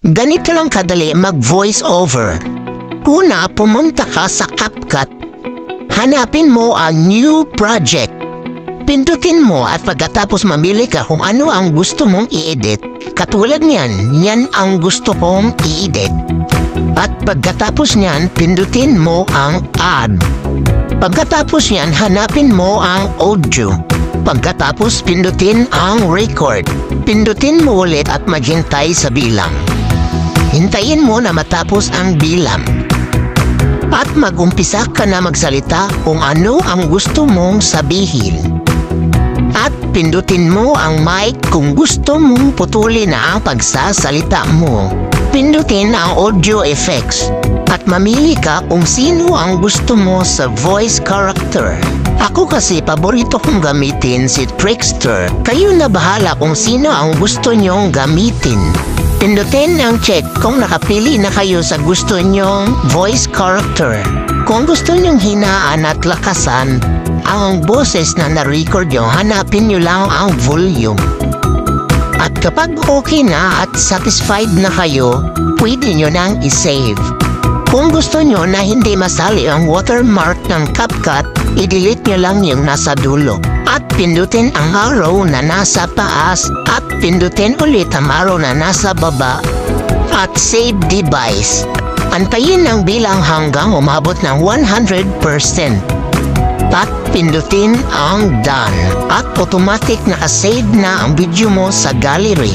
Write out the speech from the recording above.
Ganito lang kadali mag-voice over. Una, pumunta ka sa CapCut. Hanapin mo ang new project. Pindutin mo at pagkatapos mamili ka kung ano ang gusto mong i-edit. Katulad niyan, yan ang gusto kong i-edit. At pagkatapos niyan, pindutin mo ang add. Pagkatapos niyan, hanapin mo ang audio. Pagkatapos pindutin ang record. Pindutin mo ulit at maghintay sa bilang. Hintayin mo na matapos ang bilang. At mag-umpisa ka na magsalita kung ano ang gusto mong sabihin. At pindutin mo ang mic kung gusto mong putulin na ang pagsasalita mo. Pindutin ang audio effects. At mamili ka kung sino ang gusto mo sa voice character. Ako kasi paborito kong gamitin si Trickster. Kayo na bahala kung sino ang gusto nyong gamitin. Pindutin ang check kung nakapili na kayo sa gusto nyong voice character. Kung gusto nyong hinaan at lakasan ang boses na na-record nyo, hanapin nyo lang ang volume. At kapag okay na at satisfied na kayo, pwede nyo nang i-save. Kung gusto nyo na hindi masali ang watermark ng CapCut, i-delete nyo lang yung nasa dulo. At pindutin ang arrow na nasa taas at pindutin ulit ang arrow na nasa baba at save device. Antayin ang bilang hanggang umabot ng 100%. At pindutin ang done at automatic nakasave na ang video mo sa gallery.